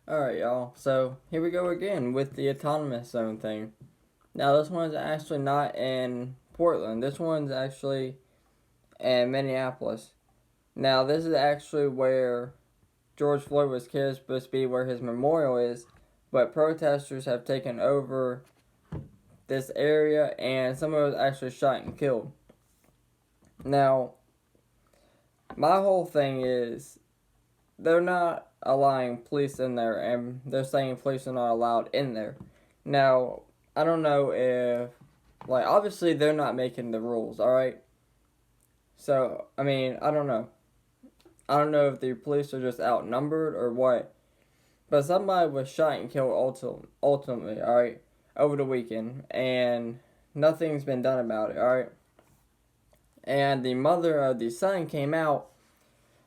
Alright, y'all. So, here we go again with the autonomous zone thing. Now, this one's actually not in Portland. This one's actually in Minneapolis. Now, this is actually where George Floyd was killed, supposed to be where his memorial is, but protesters have taken over this area and someone was actually shot and killed. Now, my whole thing is they're not allowing police in there, and they're saying police are not allowed in there. Now, I don't know if, obviously they're not making the rules, alright? So, I mean, I don't know. I don't know if the police are just outnumbered or what. But somebody was shot and killed ultimately, alright, over the weekend, and nothing's been done about it, alright? And the mother of the son came out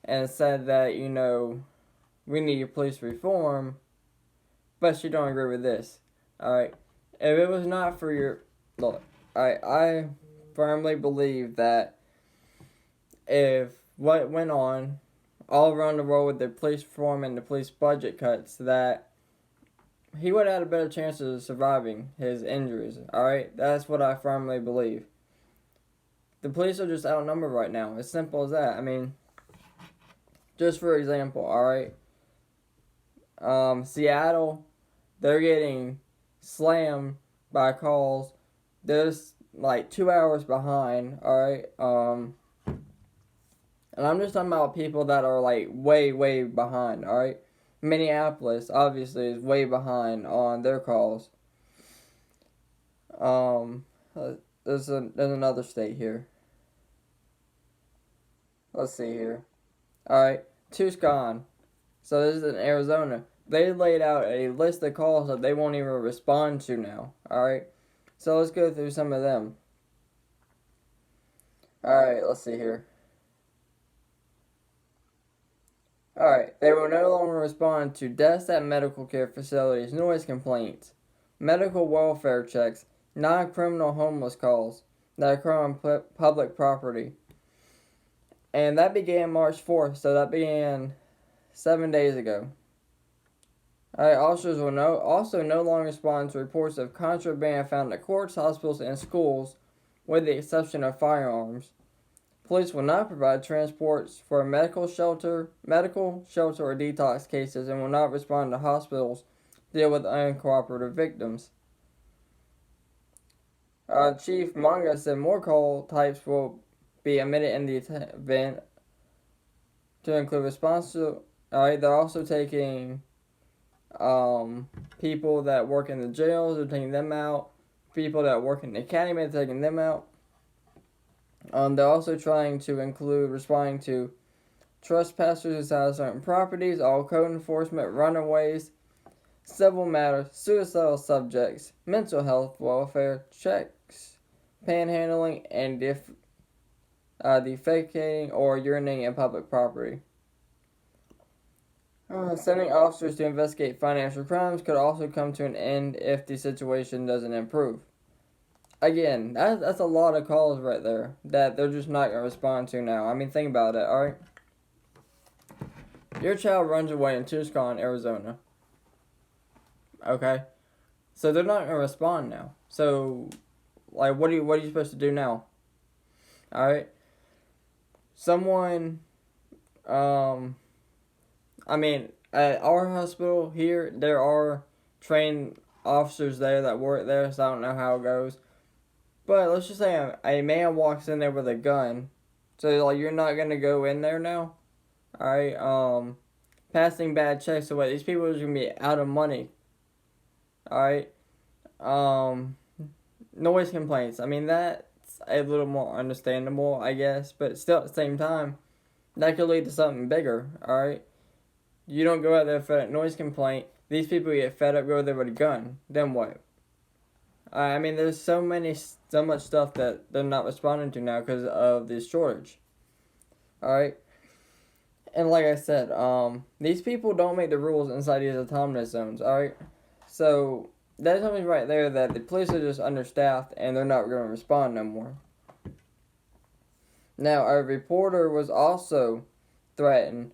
and said that, we need police reform, but she don't agree with this. Alright. If it was not for your look, I firmly believe that if what went on all around the world with the police reform and the police budget cuts, that he would have had a better chance of surviving his injuries. Alright? That's what I firmly believe. The police are just outnumbered right now. As simple as that. I mean, just for example, alright? Seattle, they're getting slammed by calls. There's like 2 hours behind, alright? And I'm just talking about people that are like way, way behind, alright? Minneapolis obviously is way behind on their calls. Um, there's another state here. Let's see here. Alright, Tucson. So this is in Arizona. They laid out a list of calls that they won't even respond to now. Alright? So let's go through some of them. Alright, let's see here. Alright, they will no longer respond to deaths at medical care facilities, noise complaints, medical welfare checks, non criminal homeless calls that occur on public property. And that began March 4th, so that began 7 days ago. Alright, officers will also no longer respond to reports of contraband found at courts, hospitals, and schools, with the exception of firearms. Police will not provide transports for medical shelter, or detox cases, and will not respond to hospitals to deal with uncooperative victims. Chief Manga said more call types will be omitted in the event to include response to. Alright, they're also taking people that work in the jails, they're taking them out. People that work in the academy, they're taking them out. They're also trying to include responding to trespassers inside certain properties, all code enforcement, runaways, civil matters, suicidal subjects, mental health, welfare checks, panhandling, and defecating or urinating in public property. Sending officers to investigate financial crimes could also come to an end if the situation doesn't improve. Again, that's a lot of calls right there that they're just not going to respond to now. I mean, think about it, alright? Your child runs away in Tucson, Arizona. Okay? So they're not going to respond now. So, what are you supposed to do now? Alright? Someone, I mean, at our hospital here, there are trained officers there that work there, so I don't know how it goes. But let's just say a man walks in there with a gun. So, you're not going to go in there now? Alright, passing bad checks away. These people are going to be out of money. Alright, noise complaints. I mean, that's a little more understandable, I guess. But still, at the same time, that could lead to something bigger, alright? You don't go out there for that noise complaint. These people get fed up, go there with a gun. Then what? I mean, there's so much stuff that they're not responding to now because of this shortage. Alright? And like I said, these people don't make the rules inside these autonomous zones, alright? So, that tells me right there that the police are just understaffed and they're not going to respond no more. Now, a reporter was also threatened.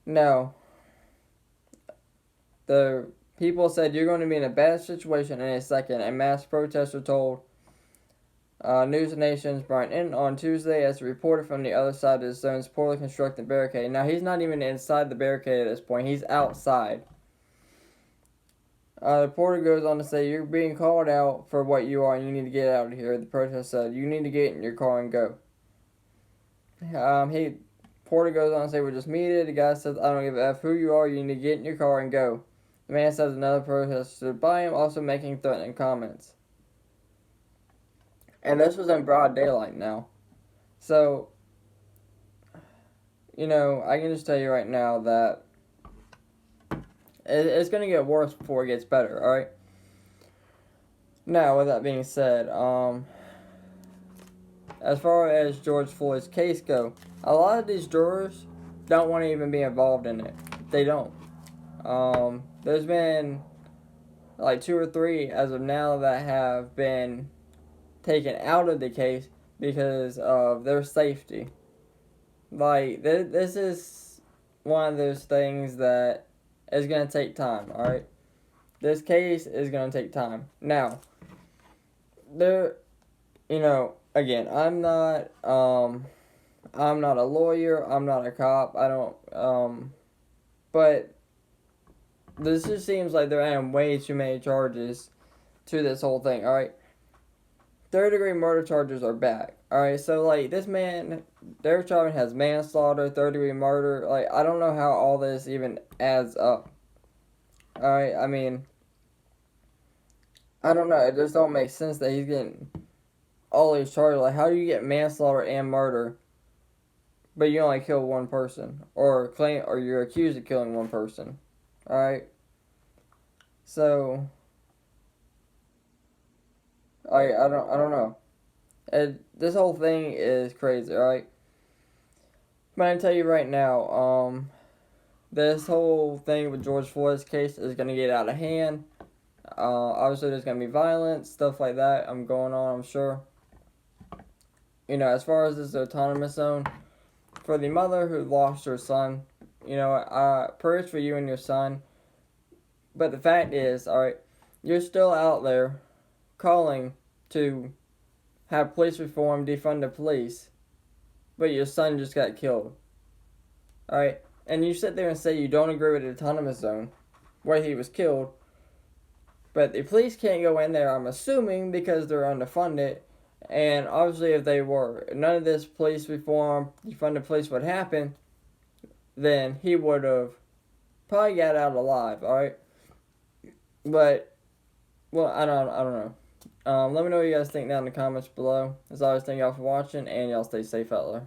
Now, The people said you're going to be in a bad situation in a second. A mass protester told News Nation's Brian in on Tuesday as reported from the other side of the zone's poorly constructed barricade. Now, he's not even inside the barricade at this point. He's outside. The reporter goes on to say, "You're being called out for what you are and you need to get out of here." The protest said, "You need to get in your car and go." Porter goes on to say, "We're just meeting." The guy says, "I don't give a F who you are. You need to get in your car and go." The man says another protester stood by him, also making threatening comments. And this was in broad daylight now. So, I can just tell you right now that it's going to get worse before it gets better, alright? Now, with that being said, as far as George Floyd's case go, a lot of these jurors don't want to even be involved in it. They don't. There's been like 2 or 3 as of now that have been taken out of the case because of their safety. Like, this is one of those things that is going to take time, alright? This case is going to take time. Now, again, I'm not a lawyer, I'm not a cop, but this just seems like they're adding way too many charges to this whole thing, alright? Third-degree murder charges are back, alright? So, like, this man, Derek Chauvin has manslaughter, third-degree murder. Like, I don't know how all this even adds up, alright? I mean, I don't know. It just don't make sense that he's getting all these charges. Like, how do you get manslaughter and murder, but you only kill one person, or you're accused of killing one person? All right. So, I don't know. This whole thing is crazy. All right. But I can tell you right now, this whole thing with George Floyd's case is gonna get out of hand. Obviously, there's gonna be violence, stuff like that. Going on, I'm sure. As far as this autonomous zone, for the mother who lost her son, prayers for you and your son. But the fact is, alright, you're still out there calling to have police reform, defund the police, but your son just got killed. Alright? And you sit there and say you don't agree with the autonomous zone, where he was killed, but the police can't go in there, I'm assuming, because they're underfunded. And obviously, if they were, none of this police reform, defund the police would happen, then he would have probably got out alive, alright? But, well, I don't know. Let me know what you guys think down in the comments below. As always, thank y'all for watching, and y'all stay safe out there.